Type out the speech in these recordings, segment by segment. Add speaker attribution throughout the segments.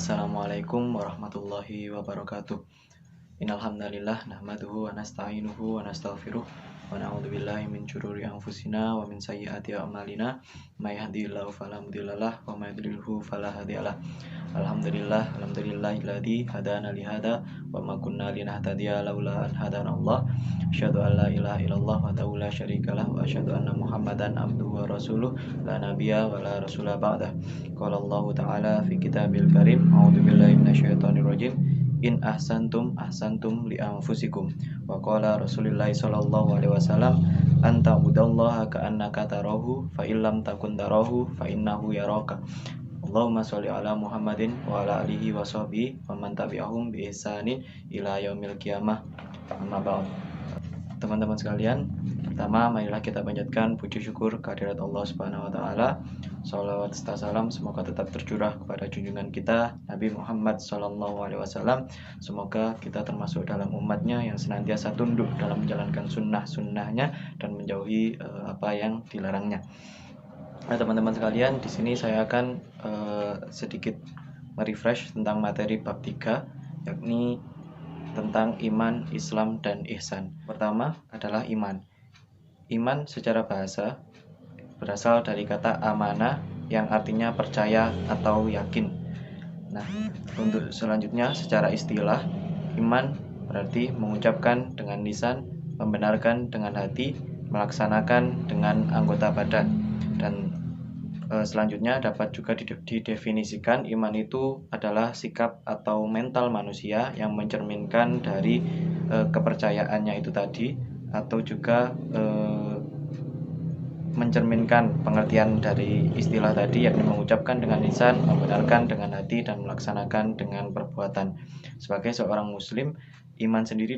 Speaker 1: Assalamualaikum warahmatullahi wabarakatuh. Innal hamdalillah nahmaduhu wa nasta'inuhu wa nastaghfiruh wa na'udzubillahi min syururi anfusina wa min sayyiati a'malina. May yahdihillahu fala mudhillalah wa may yudlilhu fala hadiyalah. Alhamdulillahilladzi hadana li hada wa ma kunna linahtadiya laula an hadanallah. Asyhadu an la ilaha illallah wahdahu la syarikalah wa asyhadu anna Muhammadan abduhu wa rasuluh la nabiyya wa la rasula ba'dah. Qala Allah ta'ala fi kitabil karim, a'udzu billahi minasyaitonir rajim. In ahsantum ahsantum li anfusikum. Wa qala Rasulullah sallallahu alaihi wasallam, anta budallaha ka'annaka tarahu fa illam takun tarahu fa innahu yaraka. Allahumma sholli ala Muhammadin wa ala alihi wa sahbihi wa man tabi'ahum bi ihsanin ila yaumil qiyamah. Amma ba'd. Teman-teman sekalian, pertama marilah kita panjatkan puji syukur kehadirat Allah Subhanahu wa taala. Shalawat serta salam semoga tetap tercurah kepada junjungan kita Nabi Muhammad sallallahu alaihi wasallam. Semoga kita termasuk dalam umatnya yang senantiasa tunduk dalam menjalankan sunnah-sunnahnya dan menjauhi apa yang dilarangnya. Nah, teman-teman sekalian, di sini saya akan sedikit merefresh tentang materi bab 3, yakni tentang iman, Islam, dan ihsan. Pertama adalah iman. Iman secara bahasa berasal dari kata amanah yang artinya percaya atau yakin. Nah, untuk selanjutnya secara istilah, iman berarti mengucapkan dengan lisan, membenarkan dengan hati, melaksanakan dengan anggota badan. Dan selanjutnya dapat juga didefinisikan iman itu adalah sikap atau mental manusia yang mencerminkan dari kepercayaannya itu tadi, atau juga mencerminkan pengertian dari istilah tadi, yakni mengucapkan dengan lisan, membenarkan dengan hati, dan melaksanakan dengan perbuatan. Sebagai seorang muslim, iman sendiri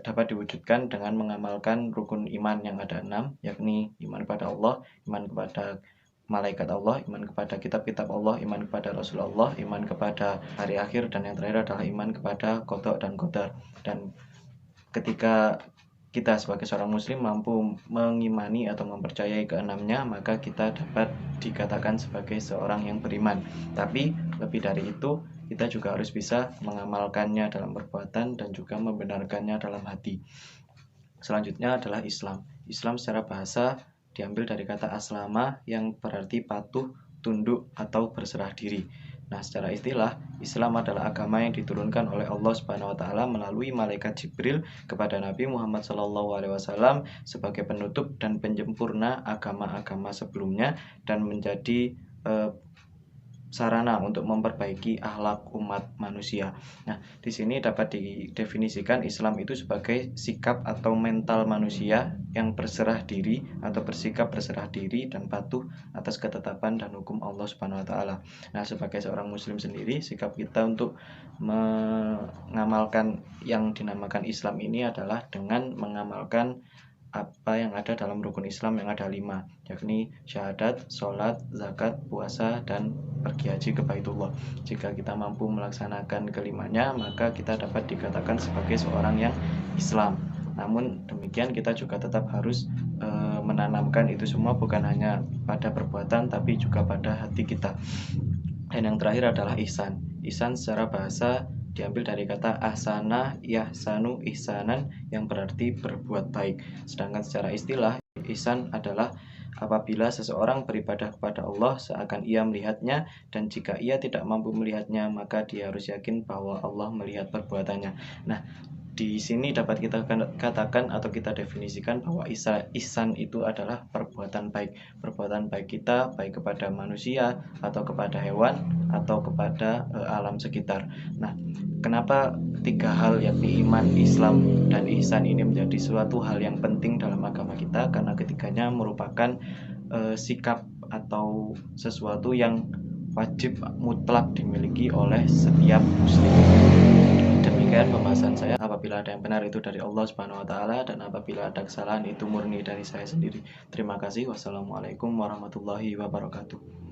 Speaker 1: dapat diwujudkan dengan mengamalkan rukun iman yang ada 6, yakni iman kepada Allah, iman kepada malaikat Allah, iman kepada kitab-kitab Allah, iman kepada Rasulullah, iman kepada hari akhir, dan yang terakhir adalah iman kepada qada dan qadar. Dan ketika kita sebagai seorang muslim mampu mengimani atau mempercayai keenamnya, maka kita dapat dikatakan sebagai seorang yang beriman. Tapi lebih dari itu, kita juga harus bisa mengamalkannya dalam perbuatan dan juga membenarkannya dalam hati. Selanjutnya adalah Islam. Islam secara bahasa diambil dari kata aslama yang berarti patuh, tunduk, atau berserah diri. Nah, secara istilah, Islam adalah agama yang diturunkan oleh Allah Subhanahu wa taala melalui malaikat Jibril kepada Nabi Muhammad SAW sebagai penutup dan penyempurna agama-agama sebelumnya, dan menjadi sarana untuk memperbaiki akhlak umat manusia. Nah, di sini dapat didefinisikan Islam itu sebagai sikap atau mental manusia yang berserah diri atau bersikap berserah diri dan patuh atas ketetapan dan hukum Allah Subhanahu wa taala. Nah, sebagai seorang muslim sendiri, sikap kita untuk mengamalkan yang dinamakan Islam ini adalah dengan mengamalkan apa yang ada dalam rukun Islam yang ada 5, yakni syahadat, sholat, zakat, puasa, dan pergi haji ke Baitullah. Jika kita mampu melaksanakan kelimanya, maka kita dapat dikatakan sebagai seorang yang Islam. Namun demikian, kita juga tetap harus menanamkan itu semua bukan hanya pada perbuatan, tapi juga pada hati kita. Dan yang terakhir adalah ihsan. Ihsan secara bahasa diambil dari kata ahsana, yahsanu, ihsanan yang berarti berbuat baik. Sedangkan secara istilah, ihsan adalah apabila seseorang beribadah kepada Allah seakan ia melihatnya, dan jika ia tidak mampu melihatnya, maka dia harus yakin bahwa Allah melihat perbuatannya. Nah, di sini dapat kita katakan atau kita definisikan bahwa ihsan itu adalah perbuatan baik. Perbuatan baik kita, baik kepada manusia atau kepada hewan atau kepada alam sekitar. Nah, kenapa 3 hal yakni iman, Islam, dan ihsan ini menjadi suatu hal yang penting dalam agama kita? Karena ketiganya merupakan sikap atau sesuatu yang wajib mutlak dimiliki oleh setiap muslim. Demikian pembahasan saya. Apabila ada yang benar itu dari Allah Subhanahu wa taala, dan apabila ada kesalahan itu murni dari saya sendiri. Terima kasih. Wassalamualaikum warahmatullahi wabarakatuh.